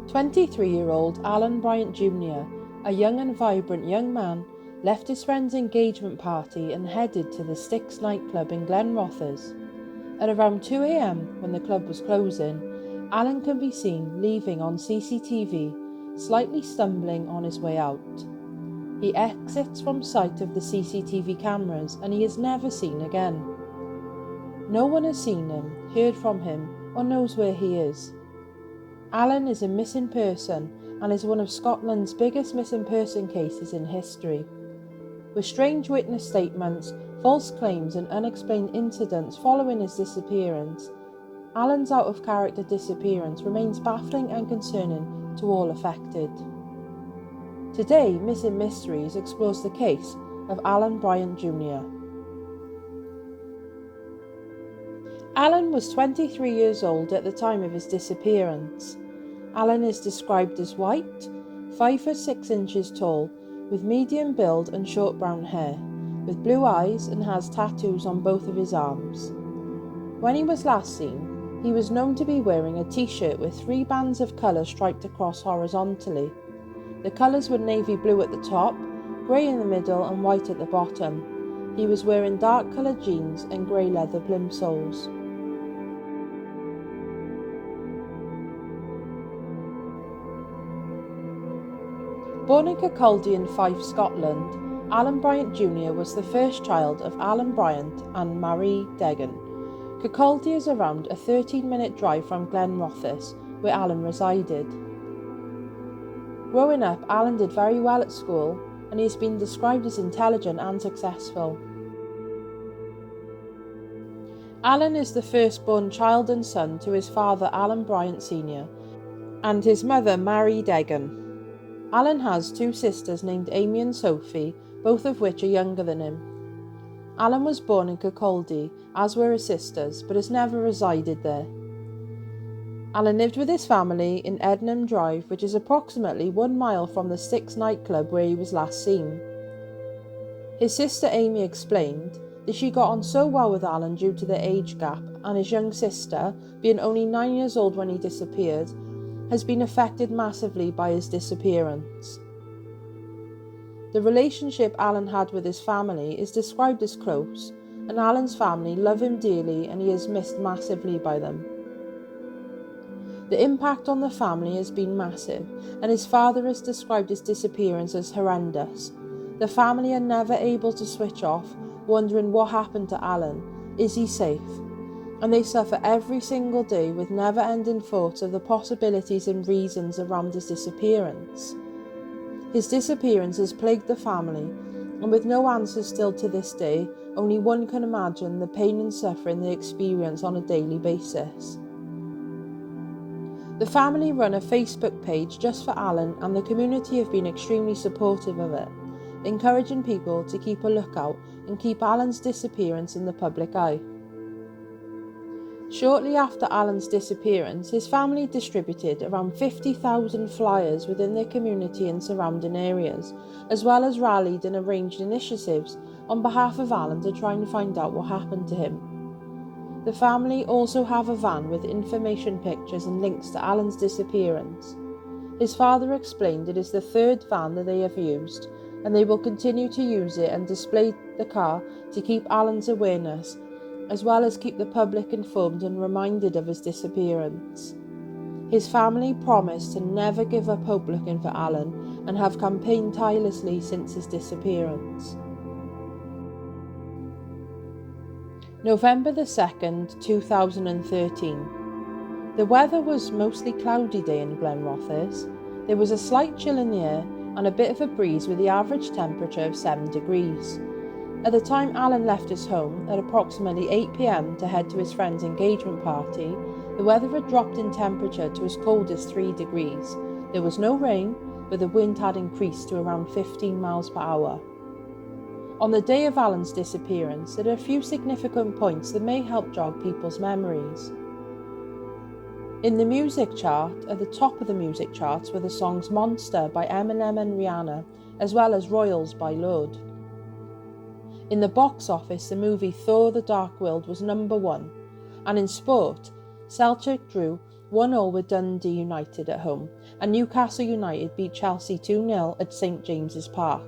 23-year-old Allan Bryant Jr, a young and vibrant young man, left his friend's engagement party and headed to the Styx nightclub in Glenrothes. At around 2 a.m, when the club was closing, Allan can be seen leaving on CCTV, slightly stumbling on his way out. He exits from sight of the CCTV cameras and he is never seen again. No one has seen him, heard from him, or knows where he is. Allan is a missing person and is one of Scotland's biggest missing person cases in history. With strange witness statements, false claims and unexplained incidents following his disappearance, Allan's out-of-character disappearance remains baffling and concerning to all affected. Today, Missing Mysteries explores the case of Allan Bryant Jr. Allan was 23 years old at the time of his disappearance. Allan is described as white, 5 foot 6 inches tall, with medium build and short brown hair, with blue eyes and has tattoos on both of his arms. When he was last seen, he was known to be wearing a t-shirt with 3 bands of colour striped across horizontally. The colours were navy blue at the top, grey in the middle and white at the bottom. He was wearing dark coloured jeans and grey leather plimsolls. Born in Kirkcaldy in Fife, Scotland, Allan Bryant Jr was the first child of Allan Bryant and Marie Degan. Kirkcaldy is around a 13-minute drive from Glenrothes, where Allan resided. Growing up, Allan did very well at school, and he has been described as intelligent and successful. Allan is the firstborn child and son to his father Allan Bryant Sr and his mother Marie Degan. Allan has 2 sisters named Amy and Sophie, both of which are younger than him. Allan was born in Kirkcaldy, as were his sisters, but has never resided there. Allan lived with his family in Ednam Drive, which is approximately 1 mile from the Styx nightclub where he was last seen. His sister Amy explained that she got on so well with Allan due to their age gap, and his young sister, being only 9 years old when he disappeared, has been affected massively by his disappearance. The relationship Allan had with his family is described as close, and Allan's family love him dearly and he is missed massively by them. The impact on the family has been massive, and his father has described his disappearance as horrendous. The family are never able to switch off, wondering what happened to Allan, is he safe? And they suffer every single day with never-ending thoughts of the possibilities and reasons around his disappearance. His disappearance has plagued the family, and with no answers still to this day, only one can imagine the pain and suffering they experience on a daily basis. The family run a Facebook page just for Allan, and the community have been extremely supportive of it, encouraging people to keep a lookout and keep Allan's disappearance in the public eye. Shortly after Allan's disappearance, his family distributed around 50,000 flyers within their community and surrounding areas, as well as rallied and arranged initiatives on behalf of Allan to try and find out what happened to him. The family also have a van with information pictures and links to Allan's disappearance. His father explained it is the 3rd van that they have used, and they will continue to use it and display the car to keep Allan's awareness, as well as keep the public informed and reminded of his disappearance. His family promised to never give up hope looking for Allan and have campaigned tirelessly since his disappearance. November the 2nd, 2013. The weather was mostly cloudy day in Glenrothes. There was a slight chill in the air and a bit of a breeze with the average temperature of 7 degrees. At the time Allan left his home, at approximately 8 p.m. to head to his friend's engagement party, the weather had dropped in temperature to as cold as 3 degrees. There was no rain, but the wind had increased to around 15 miles per hour. On the day of Allan's disappearance, there are a few significant points that may help jog people's memories. In the music chart, at the top of the music charts were the songs Monster by Eminem and Rihanna, as well as Royals by Lorde. In the box office, the movie Thor: The Dark World was number 1, and in sport, Celtic drew 1-1 with Dundee United at home, and Newcastle United beat Chelsea 2-0 at St James's Park.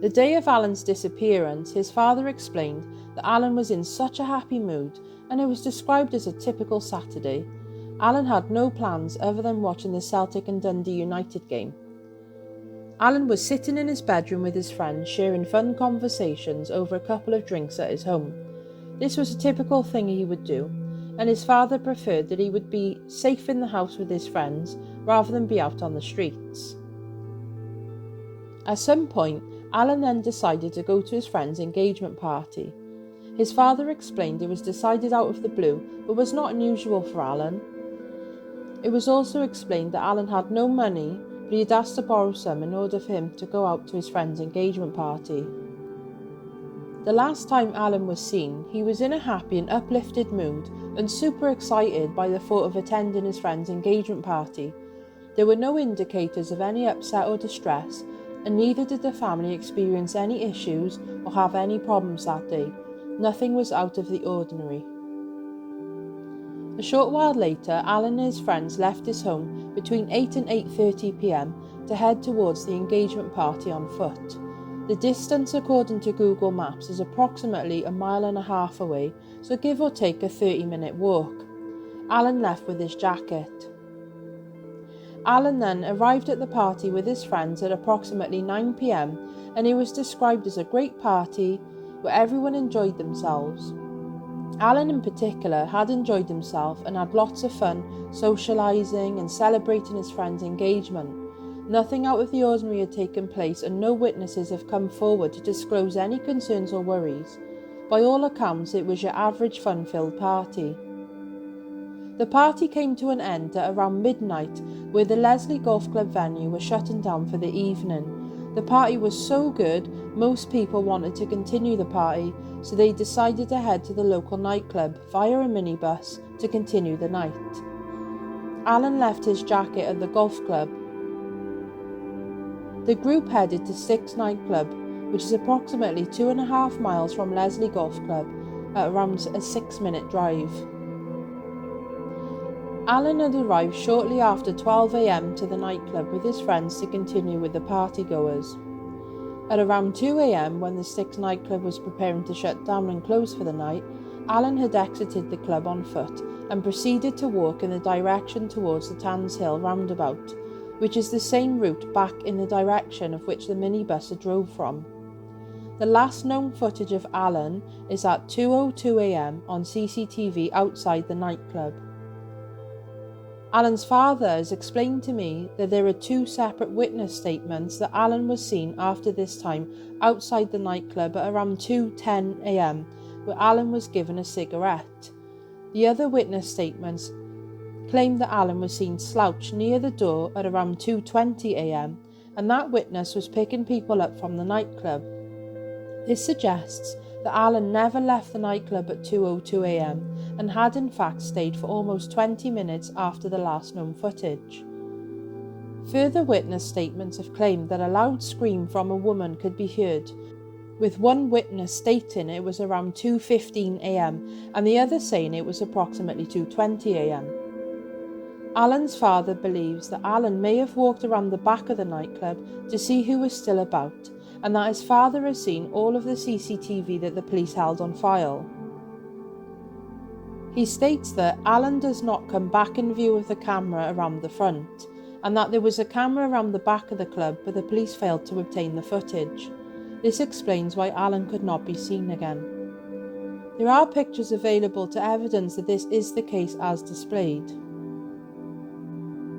The day of Allan's disappearance, his father explained that Allan was in such a happy mood, and it was described as a typical Saturday. Allan had no plans other than watching the Celtic and Dundee United game. Allan was sitting in his bedroom with his friends, sharing fun conversations over a couple of drinks at his home. This was a typical thing he would do, and his father preferred that he would be safe in the house with his friends rather than be out on the streets. At some point, Allan then decided to go to his friend's engagement party. His father explained it was decided out of the blue, but was not unusual for Allan. It was also explained that Allan had no money, but he had asked to borrow some in order for him to go out to his friend's engagement party. The last time Allan was seen, he was in a happy and uplifted mood and super excited by the thought of attending his friend's engagement party. There were no indicators of any upset or distress, and neither did the family experience any issues or have any problems that day. Nothing was out of the ordinary. A short while later, Allan and his friends left his home between 8 and 8:30 p.m. to head towards the engagement party on foot. The distance according to Google Maps is approximately 1.5 miles away, so give or take a 30-minute walk. Allan left with his jacket. Allan then arrived at the party with his friends at approximately 9 p.m, and it was described as a great party where everyone enjoyed themselves. Allan in particular had enjoyed himself and had lots of fun socialising and celebrating his friend's engagement. Nothing out of the ordinary had taken place, and no witnesses have come forward to disclose any concerns or worries. By all accounts, it was your average fun-filled party. The party came to an end at around midnight, where the Leslie Golf Club venue was shutting down for the evening. The party was so good, most people wanted to continue the party, so they decided to head to the local nightclub via a minibus to continue the night. Allan left his jacket at the golf club. The group headed to Styx nightclub, which is approximately 2.5 miles from Leslie Golf Club, at around a 6-minute drive. Allan had arrived shortly after 12 a.m. to the nightclub with his friends to continue with the partygoers. At around 2 a.m, when the Styx nightclub was preparing to shut down and close for the night, Allan had exited the club on foot and proceeded to walk in the direction towards the Tans Hill roundabout, which is the same route back in the direction of which the minibus had drove from. The last known footage of Allan is at 2:02 a.m. on CCTV outside the nightclub. Allan's father has explained to me that there are 2 separate witness statements that Allan was seen after this time outside the nightclub at around 2:10 a.m, where Allan was given a cigarette. The other witness statements claimed that Allan was seen slouched near the door at around 2:20 a.m, and that witness was picking people up from the nightclub. This suggests that Allan never left the nightclub at 2:02 a.m. and had in fact stayed for almost 20 minutes after the last known footage. Further witness statements have claimed that a loud scream from a woman could be heard, with one witness stating it was around 2:15 a.m. and the other saying it was approximately 2:20 a.m. Allan's father believes that Allan may have walked around the back of the nightclub to see who was still about, and that his father has seen all of the CCTV that the police held on file. He states that Allan does not come back in view of the camera around the front, and that there was a camera around the back of the club but the police failed to obtain the footage. This explains why Allan could not be seen again. There are pictures available to evidence that this is the case as displayed.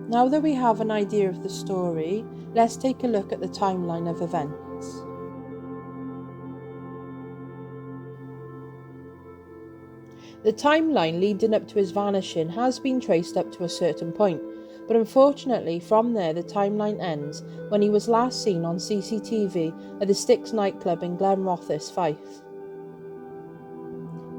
Now that we have an idea of the story, let's take a look at the timeline of events. The timeline leading up to his vanishing has been traced up to a certain point, but unfortunately from there the timeline ends when he was last seen on CCTV at the Styx nightclub in Glenrothes, Fife.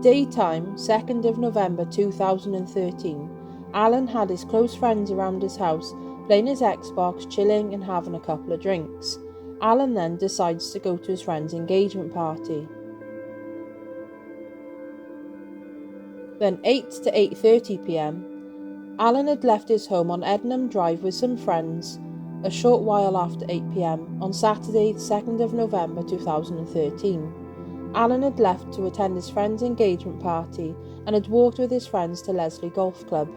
Daytime, 2nd of November 2013. Allan had his close friends around his house, playing his Xbox, chilling and having a couple of drinks. Allan then decides to go to his friend's engagement party. Then 8 to 8:30 p.m, Allan had left his home on Ednam Drive with some friends a short while after 8 p.m. on Saturday, 2nd of November 2013. Allan had left to attend his friend's engagement party and had walked with his friends to Leslie Golf Club.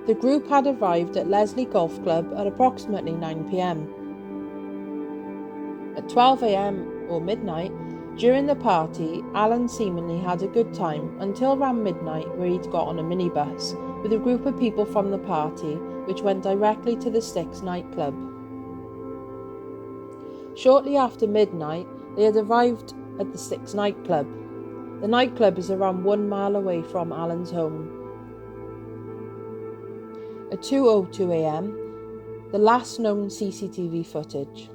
The group had arrived at Leslie Golf Club at approximately 9 p.m. At 12 a.m. or midnight, during the party, Allan seemingly had a good time until around midnight, where he'd got on a minibus with a group of people from the party, which went directly to the Styx nightclub. Shortly after midnight, they had arrived at the Styx nightclub. The nightclub is around 1 mile away from Allan's home. At 2:02 a.m, the last known CCTV footage.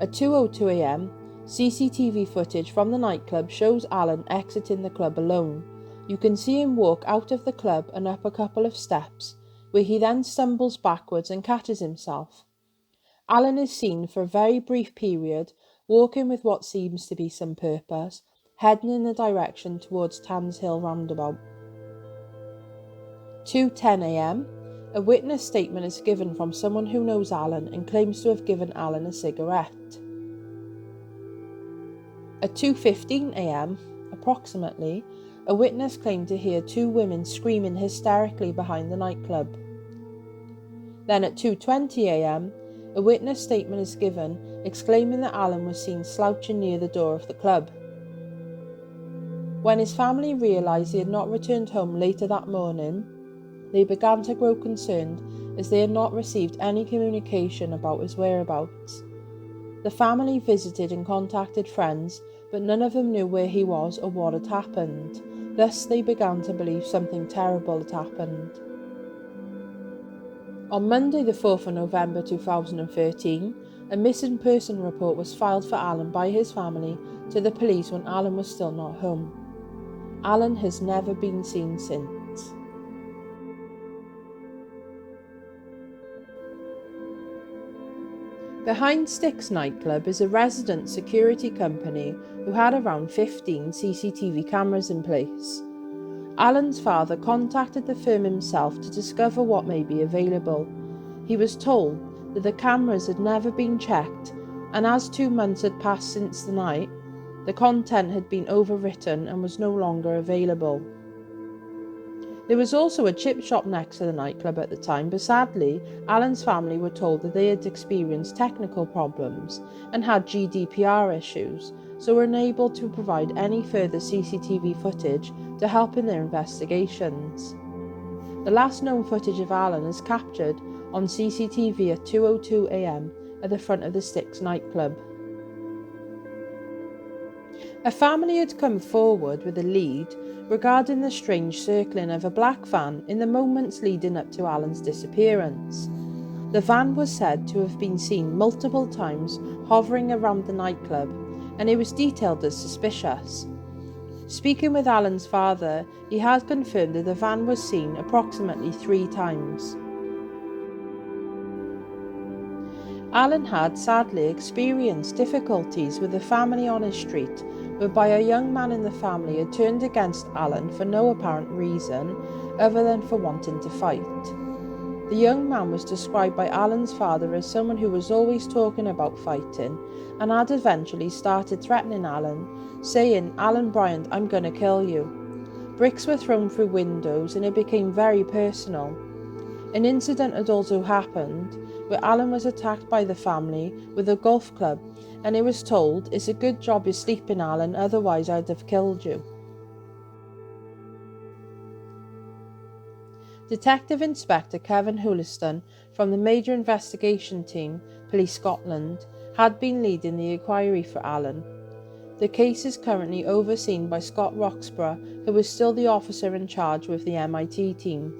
At 2:02 a.m, CCTV footage from the nightclub shows Allan exiting the club alone. You can see him walk out of the club and up a couple of steps, where he then stumbles backwards and catches himself. Allan is seen for a very brief period, walking with what seems to be some purpose, heading in the direction towards Tans Hill roundabout. 2:10 a.m, a witness statement is given from someone who knows Allan and claims to have given Allan a cigarette. At 2:15 a.m, approximately, a witness claimed to hear two women screaming hysterically behind the nightclub. Then at 2:20 a.m, a witness statement is given exclaiming that Allan was seen slouching near the door of the club. When his family realised he had not returned home later that morning, they began to grow concerned as they had not received any communication about his whereabouts. The family visited and contacted friends, but none of them knew where he was or what had happened. Thus, they began to believe something terrible had happened. On Monday, the 4th of November 2013, a missing person report was filed for Allan by his family to the police when Allan was still not home. Allan has never been seen since. Behind Styx nightclub is a resident security company who had around 15 CCTV cameras in place. Allan's father contacted the firm himself to discover what may be available. He was told that the cameras had never been checked, and as 2 months had passed since the night, the content had been overwritten and was no longer available. There was also a chip shop next to the nightclub at the time, but sadly, Allan's family were told that they had experienced technical problems and had GDPR issues, so were unable to provide any further CCTV footage to help in their investigations. The last known footage of Allan is captured on CCTV at 2:02 a.m. at the front of the Styx nightclub. A family had come forward with a lead regarding the strange circling of a black van in the moments leading up to Allan's disappearance. The van was said to have been seen multiple times hovering around the nightclub, and it was detailed as suspicious. Speaking with Allan's father, he had confirmed that the van was seen approximately 3 times. Allan had sadly experienced difficulties with the family on his street, whereby a young man in the family had turned against Allan for no apparent reason other than for wanting to fight. The young man was described by Allan's father as someone who was always talking about fighting and had eventually started threatening Allan, saying, "Allan Bryant, I'm gonna kill you." Bricks were thrown through windows and it became very personal. An incident had also happened where Allan was attacked by the family with a golf club, and he was told, "It's a good job you're sleeping, Allan, otherwise I'd have killed you." Detective Inspector Kevin Huliston from the Major Investigation Team, Police Scotland, had been leading the inquiry for Allan. The case is currently overseen by Scott Roxburgh, who is still the officer in charge with the MIT team.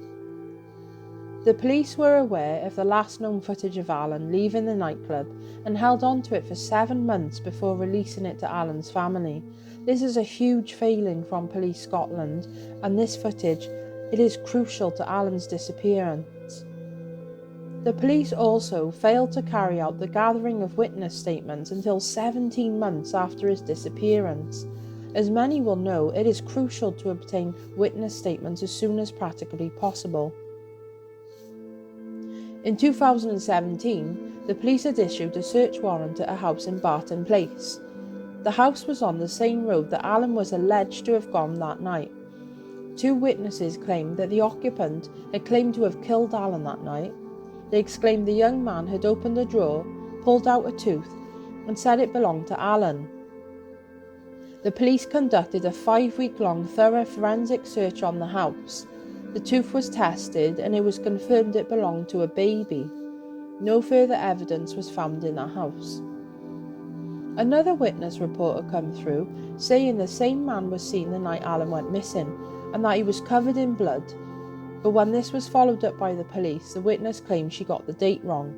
The police were aware of the last known footage of Allan leaving the nightclub and held on to it for 7 months before releasing it to Allan's family. This is a huge failing from Police Scotland, and this footage, it is crucial to Allan's disappearance. The police also failed to carry out the gathering of witness statements until 17 months after his disappearance. As many will know, it is crucial to obtain witness statements as soon as practically possible. In 2017, the police had issued a search warrant at a house in Barton Place. The house was on the same road that Allan was alleged to have gone that night. 2 witnesses claimed that the occupant had claimed to have killed Allan that night. They exclaimed the young man had opened a drawer, pulled out a tooth, and said it belonged to Allan. The police conducted a 5-week-long thorough forensic search on the house. The tooth was tested and it was confirmed it belonged to a baby. No further evidence was found in that house. Another witness report had come through saying the same man was seen the night Allan went missing and that he was covered in blood. But when this was followed up by the police, the witness claimed she got the date wrong.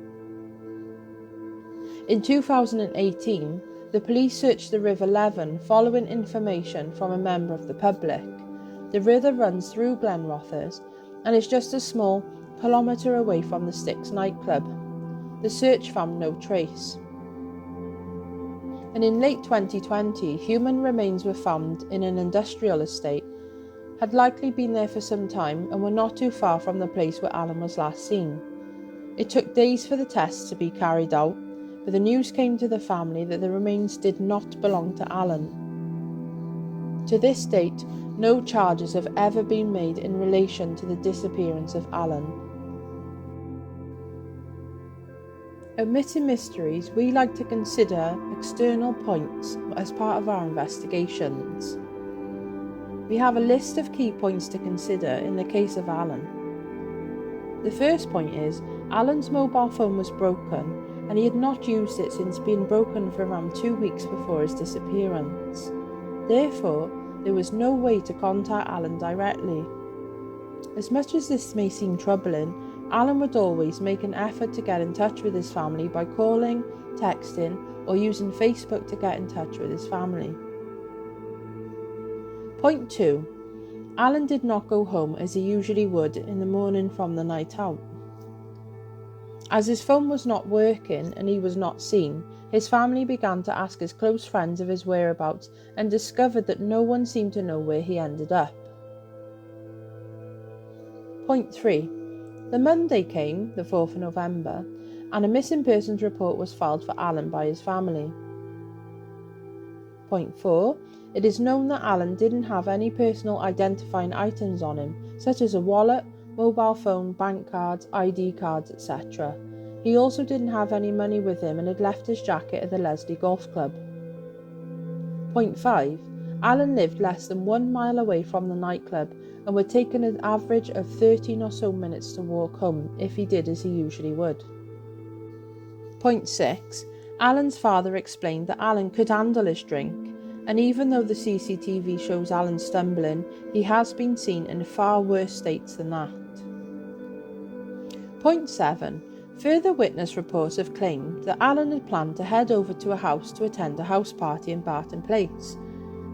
In 2018, the police searched the River Leven following information from a member of the public. The river runs through Glenrothes and is just a small kilometre away from the Styx nightclub. The search found no trace. And in late 2020, human remains were found in an industrial estate, had likely been there for some time and were not too far from the place where Allan was last seen. It took days for the tests to be carried out, but the news came to the family that the remains did not belong to Allan. To this date, no charges have ever been made in relation to the disappearance of Allan. At Missing Mysteries, we like to consider external points as part of our investigations. We have a list of key points to consider in the case of Allan. The first point is, Allan's mobile phone was broken and he had not used it since being broken for around 2 weeks before his disappearance. Therefore, there was no way to contact Allan directly. As much as this may seem troubling, Allan would always make an effort to get in touch with his family by calling, texting, or using Facebook to get in touch with his family. Point 2. Allan did not go home as he usually would in the morning from the night out. As his phone was not working and he was not seen, his family began to ask his close friends of his whereabouts and discovered that no one seemed to know where he ended up. Point 3. The Monday came, the 4th of November, and a missing persons report was filed for Allan by his family. Point 4. It is known that Allan didn't have any personal identifying items on him, such as a wallet, mobile phone, bank cards, ID cards, etc. He also didn't have any money with him and had left his jacket at the Leslie Golf Club. Point 5. Allan lived less than 1 mile away from the nightclub and would take an average of 13 or so minutes to walk home if he did as he usually would. Point 6. Allan's father explained that Allan could handle his drink, and even though the CCTV shows Allan stumbling, he has been seen in far worse states than that. Point 7. Further witness reports have claimed that Allan had planned to head over to a house to attend a house party in Barton Place,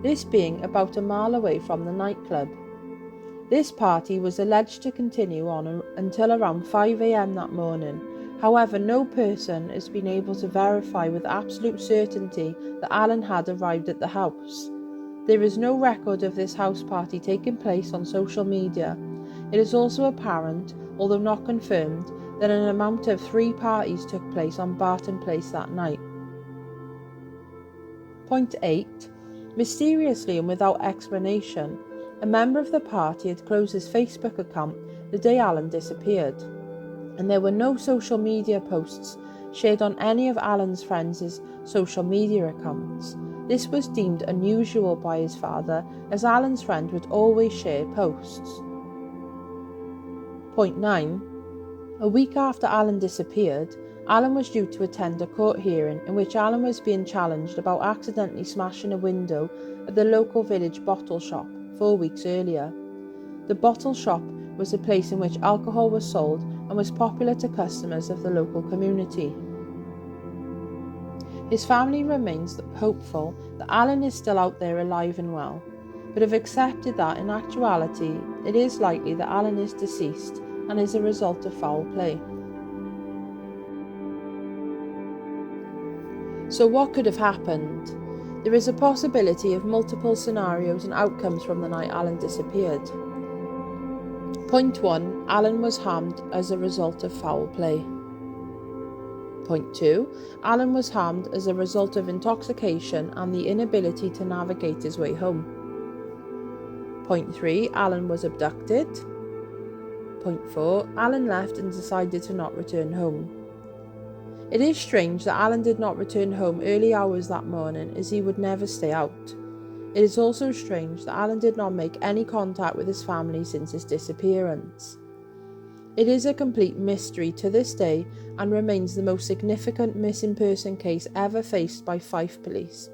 this being about a mile away from the nightclub. This party was alleged to continue on until around 5 a.m. that morning. However, no person has been able to verify with absolute certainty that Allan had arrived at the house. There is no record of this house party taking place on social media. It is also apparent, although not confirmed, that an amount of 3 parties took place on Barton Place that night. Point 8. Mysteriously and without explanation, a member of the party had closed his Facebook account the day Allan disappeared, and there were no social media posts shared on any of Allan's friends' social media accounts. This was deemed unusual by his father, as Allan's friend would always share posts. Point 9. A week after Allan disappeared, Allan was due to attend a court hearing in which Allan was being challenged about accidentally smashing a window at the local village bottle shop 4 weeks earlier. The bottle shop was a place in which alcohol was sold and was popular to customers of the local community. His family remains hopeful that Allan is still out there alive and well, but have accepted that in actuality it is likely that Allan is deceased and is a result of foul play. So what could have happened? There is a possibility of multiple scenarios and outcomes from the night Allan disappeared. Point 1. Allan was harmed as a result of foul play. Point 2. Allan was harmed as a result of intoxication and the inability to navigate his way home. Point 3. Allan was abducted. Point 4. Allan left and decided to not return home. It is strange that Allan did not return home early hours that morning, as he would never stay out. It is also strange that Allan did not make any contact with his family since his disappearance. It is a complete mystery to this day and remains the most significant missing person case ever faced by Fife police.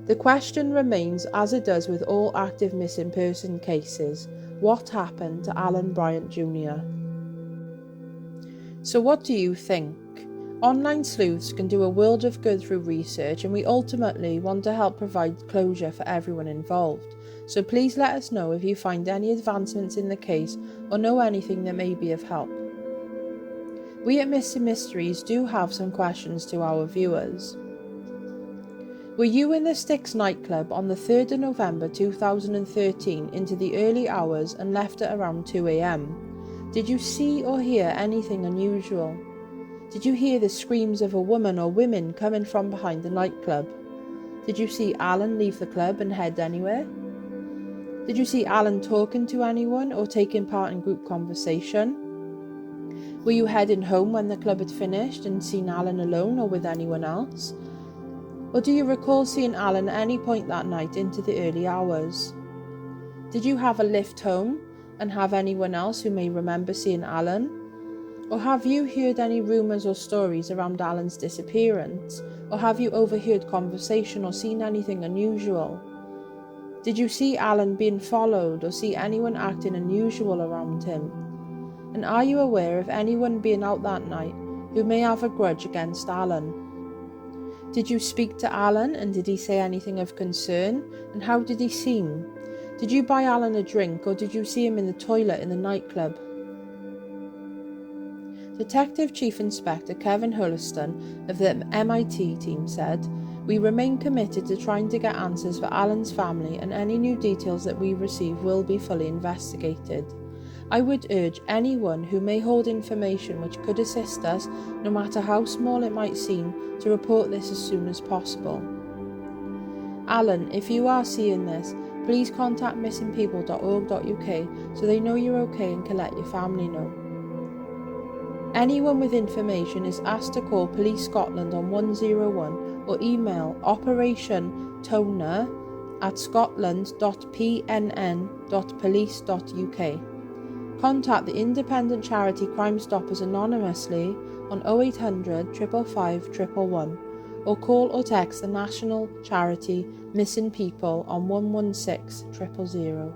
The question remains, as it does with all active missing person cases: what happened to Allan Bryant Jr? So what do you think? Online sleuths can do a world of good through research, and we ultimately want to help provide closure for everyone involved. So please let us know if you find any advancements in the case or know anything that may be of help. We at Missing Mysteries do have some questions to our viewers. Were you in the Styx nightclub on the 3rd of November 2013 into the early hours and left at around 2 a.m? Did you see or hear anything unusual? Did you hear the screams of a woman or women coming from behind the nightclub? Did you see Allan leave the club and head anywhere? Did you see Allan talking to anyone or taking part in group conversation? Were you heading home when the club had finished and seen Allan alone or with anyone else? Or do you recall seeing Allan at any point that night into the early hours? Did you have a lift home and have anyone else who may remember seeing Allan? Or have you heard any rumours or stories around Allan's disappearance? Or have you overheard conversation or seen anything unusual? Did you see Allan being followed or see anyone acting unusual around him? And are you aware of anyone being out that night who may have a grudge against Allan? Did you speak to Allan and did he say anything of concern? And how did he seem? Did you buy Allan a drink or did you see him in the toilet in the nightclub? Detective Chief Inspector Kevin Hulliston of the MIT team said, "We remain committed to trying to get answers for Allan's family, and any new details that we receive will be fully investigated. I would urge anyone who may hold information which could assist us, no matter how small it might seem, to report this as soon as possible." Allan, if you are seeing this, please contact missingpeople.org.uk so they know you're okay and can let your family know. Anyone with information is asked to call Police Scotland on 101 or email operationtoner@scotland.pnn.police.uk. Contact the independent charity Crime Stoppers anonymously on 0800 555 111 or call or text the national charity Missing People on 116 000.